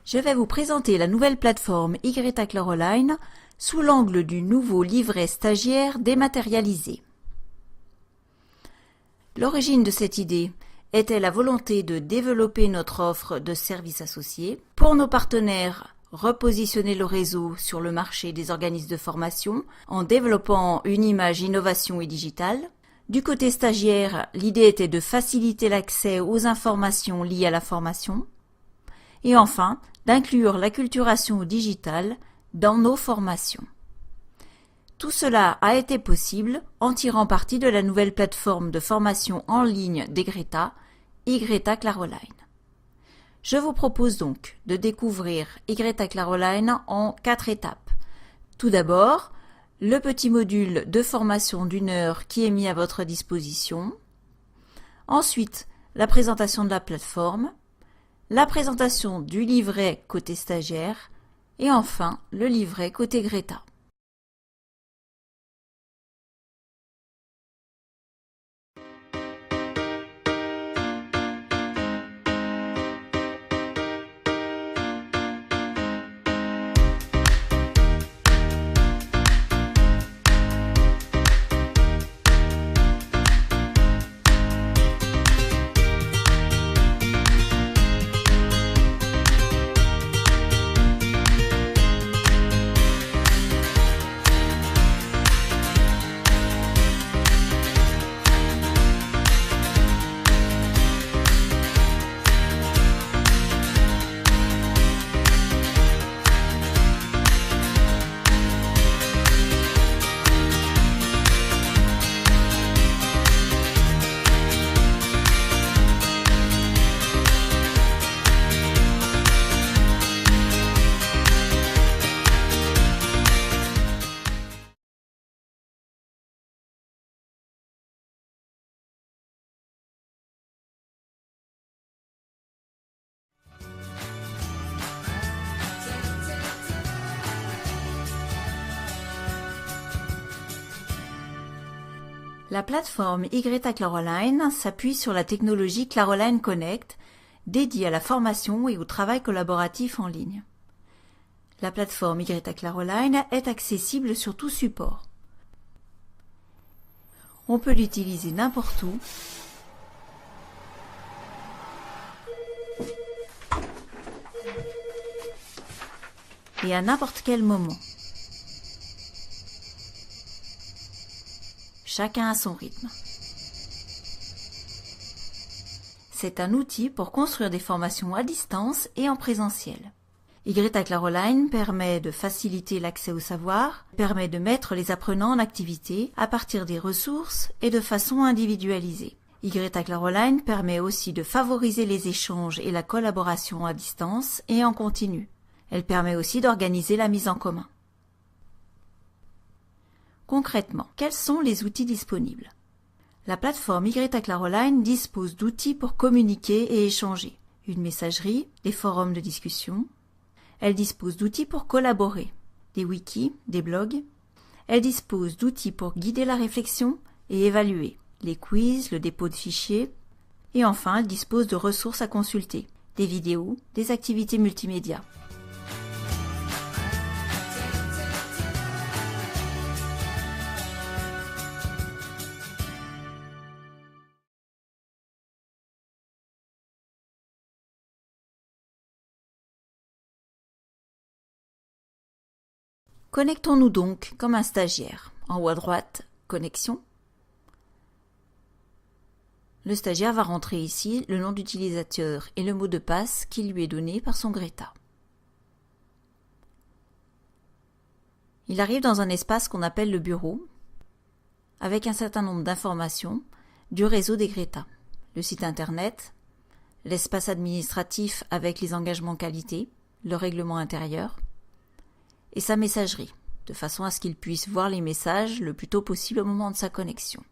Je vais vous présenter la nouvelle plateforme YClaroline sous l'angle du nouveau livret stagiaire dématérialisé. L'origine de cette idée était la volonté de développer notre offre de services associés, pour nos partenaires repositionner le réseau sur le marché des organismes de formation en développant une image innovation et digitale. Du côté stagiaire, l'idée était de faciliter l'accès aux informations liées à la formation et enfin d'inclure l'acculturation digitale dans nos formations. Tout cela a été possible en tirant parti de la nouvelle plateforme de formation en ligne d'Egreta, YClaroline. Je vous propose donc de découvrir YClaroline en 4 étapes. Tout d'abord, le petit module de formation d'1 heure qui est mis à votre disposition. Ensuite, la présentation de la plateforme, la présentation du livret côté stagiaire et enfin le livret côté Greta. La plateforme YClaroline s'appuie sur la technologie Claroline Connect, dédiée à la formation et au travail collaboratif en ligne. La plateforme YClaroline est accessible sur tout support. On peut l'utiliser n'importe où, et à n'importe quel moment. Chacun à son rythme. C'est un outil pour construire des formations à distance et en présentiel. YClaroline permet de faciliter l'accès au savoir, permet de mettre les apprenants en activité à partir des ressources et de façon individualisée. YClaroline permet aussi de favoriser les échanges et la collaboration à distance et en continu. Elle permet aussi d'organiser la mise en commun. Concrètement, quels sont les outils disponibles? La plateforme YClaroline dispose d'outils pour communiquer et échanger. Une messagerie, des forums de discussion. Elle dispose d'outils pour collaborer, des wikis, des blogs. Elle dispose d'outils pour guider la réflexion et évaluer, les quiz, le dépôt de fichiers. Et enfin, elle dispose de ressources à consulter, des vidéos, des activités multimédia. Connectons-nous donc comme un stagiaire. En haut à droite, connexion. Le stagiaire va rentrer ici le nom d'utilisateur et le mot de passe qui lui est donné par son Greta. Il arrive dans un espace qu'on appelle le bureau, avec un certain nombre d'informations du réseau des Greta. Le site internet, l'espace administratif avec les engagements qualité, le règlement intérieur, et sa messagerie, de façon à ce qu'il puisse voir les messages le plus tôt possible au moment de sa connexion.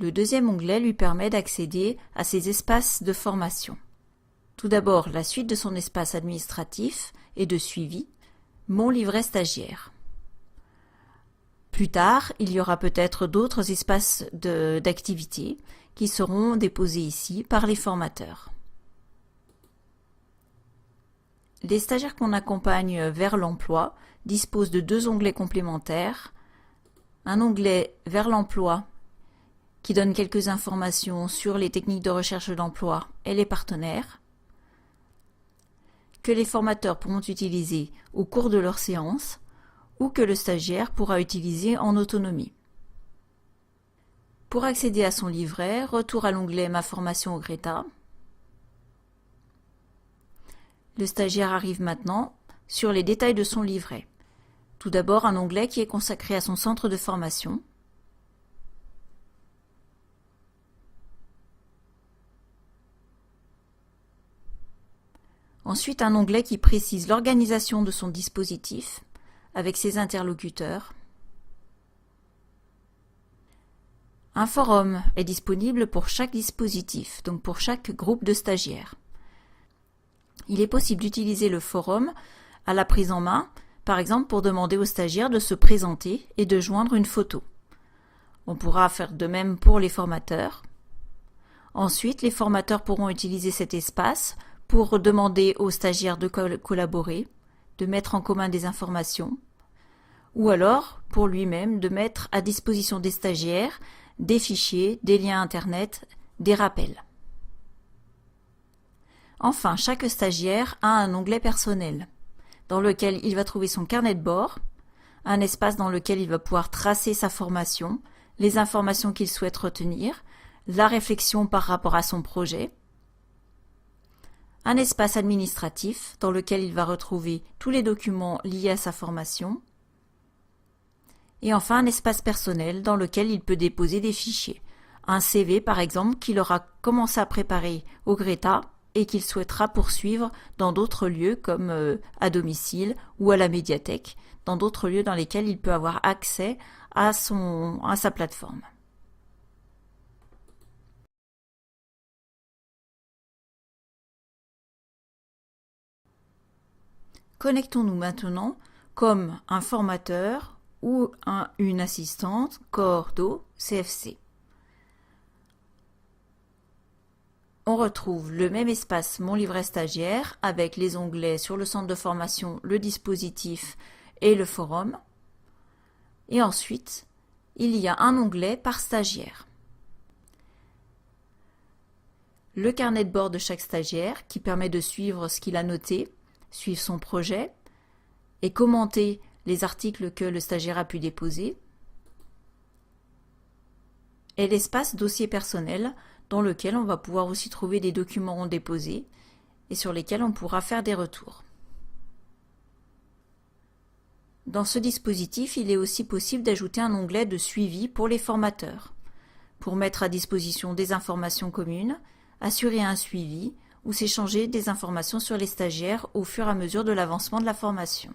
Le deuxième onglet lui permet d'accéder à ses espaces de formation. Tout d'abord, la suite de son espace administratif et de suivi, mon livret stagiaire. Plus tard, il y aura peut-être d'autres espaces d'activité qui seront déposés ici par les formateurs. Les stagiaires qu'on accompagne vers l'emploi disposent de 2 onglets complémentaires. Un onglet vers l'emploi qui donne quelques informations sur les techniques de recherche d'emploi et les partenaires, que les formateurs pourront utiliser au cours de leur séance ou que le stagiaire pourra utiliser en autonomie. Pour accéder à son livret, retour à l'onglet Ma formation au Greta. Le stagiaire arrive maintenant sur les détails de son livret. Tout d'abord, un onglet qui est consacré à son centre de formation. Ensuite, un onglet qui précise l'organisation de son dispositif avec ses interlocuteurs. Un forum est disponible pour chaque dispositif, donc pour chaque groupe de stagiaires. Il est possible d'utiliser le forum à la prise en main, par exemple pour demander aux stagiaires de se présenter et de joindre une photo. On pourra faire de même pour les formateurs. Ensuite, les formateurs pourront utiliser cet espace pour demander aux stagiaires de collaborer, de mettre en commun des informations, ou alors pour lui-même de mettre à disposition des stagiaires des fichiers, des liens internet, des rappels. Enfin, chaque stagiaire a un onglet personnel dans lequel il va trouver son carnet de bord, un espace dans lequel il va pouvoir tracer sa formation, les informations qu'il souhaite retenir, la réflexion par rapport à son projet, un espace administratif dans lequel il va retrouver tous les documents liés à sa formation, et enfin un espace personnel dans lequel il peut déposer des fichiers. Un CV par exemple qu'il aura commencé à préparer au Greta et qu'il souhaitera poursuivre dans d'autres lieux comme à domicile ou à la médiathèque, dans d'autres lieux dans lesquels il peut avoir accès à sa plateforme. Connectons-nous maintenant comme un formateur ou une assistante Cordo CFC. On retrouve le même espace Mon livret stagiaire avec les onglets sur le centre de formation, le dispositif et le forum. Et ensuite, il y a un onglet par stagiaire. Le carnet de bord de chaque stagiaire qui permet de suivre ce qu'il a noté, suivre son projet et commenter les articles que le stagiaire a pu déposer. Et l'espace dossier personnel dans lequel on va pouvoir aussi trouver des documents déposés et sur lesquels on pourra faire des retours. Dans ce dispositif, il est aussi possible d'ajouter un onglet de suivi pour les formateurs, pour mettre à disposition des informations communes, assurer un suivi ou s'échanger des informations sur les stagiaires au fur et à mesure de l'avancement de la formation.